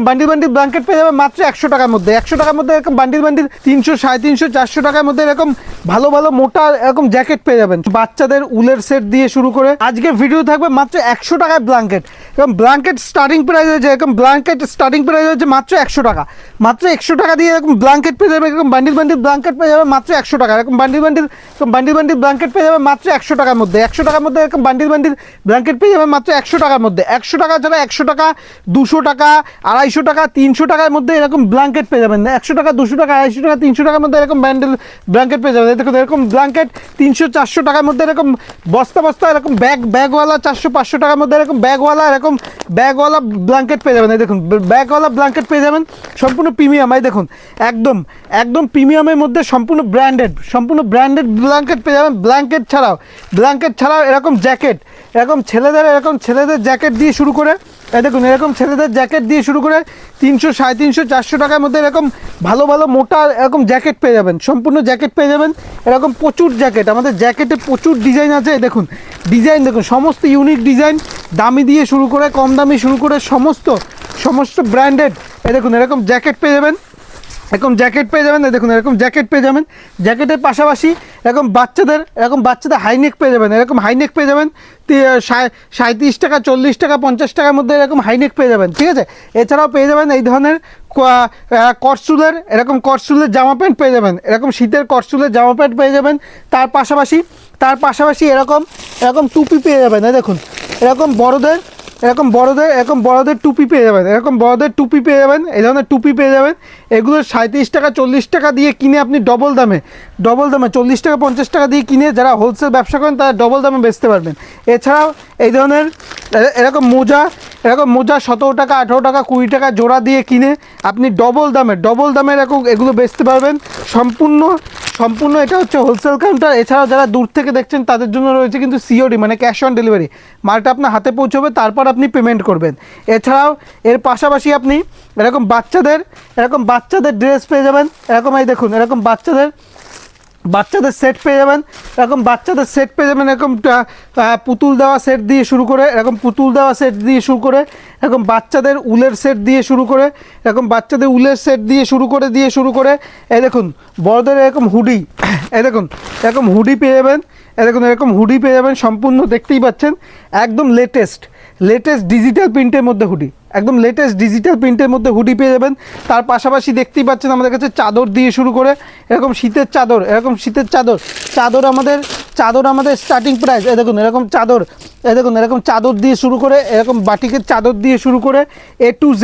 Bundle bundle blanket পেয়ে যাবেন মাত্র 100 টাকার মধ্যে। 100 টাকার মধ্যে এরকম বান্ডিল বান্ডিল 300, 350, 400 টাকার মধ্যে এরকম ভালো ভালো মোটা এরকম জ্যাকেট পেয়ে যাবেন। বাচ্চাদের উলের সেট দিয়ে শুরু করে আজকে ভিডিও থাকবে মাত্র 100 টাকায় ব্ল্যাঙ্কেট। এবং ব্ল্যাঙ্কেট স্টার্টিং প্রাইস হয়েছে এরকম ব্ল্যাঙ্কেট স্টার্টিং প্রাইস হচ্ছে মাত্র 100 টাকা। মাত্র 100 টাকা দিয়ে এরকম ব্ল্যাঙ্কেট পেয়ে যাবেন। এরকম বান্ডিল বান্ডিল ব্ল্যাঙ্কেট পেয়ে যাবেন মাত্র 100 টাকা। এরকম বান্ডিল বান্ডিল ব্ল্যাঙ্কেট পেয়ে যাবেন মাত্র 100 টাকার মধ্যে। 100 টাকার মধ্যে এরকম বান্ডিল বান্ডিল ব্ল্যাঙ্কেট পেয়ে যাবেন মাত্র 100 টাকার মধ্যে। 100 টাকা ছাড়া 100 টাকা, 200 টাকা, 250 টাকা, 300 টাকার মধ্যে এরকম ব্ল্যাঙ্কেট পেয়ে যাবেন। 100 টাকা, 200 টাকা, 250 টাকা, 300 টাকার মধ্যে এরকম বান্ডিল ব্ল্যাঙ্কেট পেয়ে যাবেন। দেখুন এরকম ব্ল্যাঙ্কেট 300, 400 টাকার মধ্যে এরকম বস্তা বস্তা এরকম ব্যাগওয়ালা 400, 500 টাকার মধ্যে এরকম ব্যাগওয়ালা ব্ল্যাঙ্কেট পেয়ে যাবেন। এই দেখুন ব্যাগওয়ালা ব্ল্যাঙ্কেট পেয়ে যাবেন সম্পূর্ণ প্রিমিয়াম। এই দেখুন একদম প্রিমিয়ামের মধ্যে সম্পূর্ণ ব্র্যান্ডেড ব্ল্যাঙ্কেট পেয়ে যাবেন। ব্ল্যাঙ্কেট ছাড়াও এরকম জ্যাকেট, এরকম ছেলেদের জ্যাকেট দিয়ে শুরু করে এই দেখুন এরকম ছেলেদের জ্যাকেট দিয়ে শুরু করে 300, 350, 400 টাকার মধ্যে এরকম ভালো মোটা এরকম জ্যাকেট পেয়ে যাবেন। সম্পূর্ণ জ্যাকেট পেয়ে যাবেন। এরকম প্রচুর জ্যাকেট, আমাদের জ্যাকেটে প্রচুর ডিজাইন আছে। দেখুন ডিজাইন দেখুন, সমস্ত ইউনিক ডিজাইন, দামি দিয়ে শুরু করে কম দামি শুরু করে সমস্ত ব্র্যান্ডেড। এই দেখুন এরকম জ্যাকেট পেয়ে যাবেন। এরকম জ্যাকেট পেয়ে যাবেন। দেখুন এরকম জ্যাকেট পেয়ে যাবেন। জ্যাকেটের পাশাপাশি এরকম বাচ্চাদের হাইনেক পেয়ে যাবেন। এরকম হাইনেক পেয়ে যাবেন 37 টাকা, 40 টাকা, 50 টাকার মধ্যে এরকম হাইনেক পেয়ে যাবেন। ঠিক আছে, এছাড়াও পেয়ে যাবেন এই ধরনের কটসুলের জামা প্যান্ট পেয়ে যাবেন। এরকম শীতের কটসুলের জামা প্যান্ট পেয়ে যাবেন। তার পাশাপাশি এরকম টুপি পেয়ে যাবেন। দেখুন এরকম বড়দের টুপি পেয়ে যাবেন। এই ধরনের টুপি পেয়ে যাবেন। এগুলো 37 টাকা, 40 টাকা দিয়ে কিনে আপনি ডবল দামে 40 টাকা, 50 টাকা দিয়ে কিনে যারা হোলসেল ব্যবসা করেন তারা ডবল দামে বেচতে পারবেন। এছাড়াও এই ধরনের এরকম মোজা 17 টাকা, 18 টাকা, 20 টাকা জোড়া দিয়ে কিনে আপনি ডবল দামে এগুলো বেচতে পারবেন। সম্পূর্ণ এটা হচ্ছে হোলসেল কাউন্টার। এছাড়াও যারা দূর থেকে দেখছেন তাদের জন্য রয়েছে কিন্তু সিওডি মানে ক্যাশ অন ডেলিভারি। মালটা আপনার হাতে পৌঁছবে, তারপর আপনি পেমেন্ট করবেন। এছাড়াও এর পাশাপাশি আপনি এরকম বাচ্চাদের ড্রেস পেয়ে যাবেন। এই দেখুন এরকম বাচ্চাদের সেট পেয়ে যাবেন। এরকম পুতুল দেওয়া সেট দিয়ে শুরু করে এরকম বাচ্চাদের উলের সেট দিয়ে শুরু করে এই দেখুন বড়দের এরকম হুডি, এরকম হুডি পেয়ে যাবেন। সম্পূর্ণ দেখতেই পাচ্ছেন একদম লেটেস্ট ডিজিটাল প্রিন্টের মধ্যে হুডি পেয়ে যাবেন। তার পাশাপাশি দেখতেই পাচ্ছেন আমাদের কাছে চাদর দিয়ে শুরু করে এরকম শীতের চাদর আমাদের স্টার্টিং প্রাইস। দেখুন এরকম চাদর দিয়ে শুরু করে এরকম বাটিকের চাদর দিয়ে শুরু করে A to Z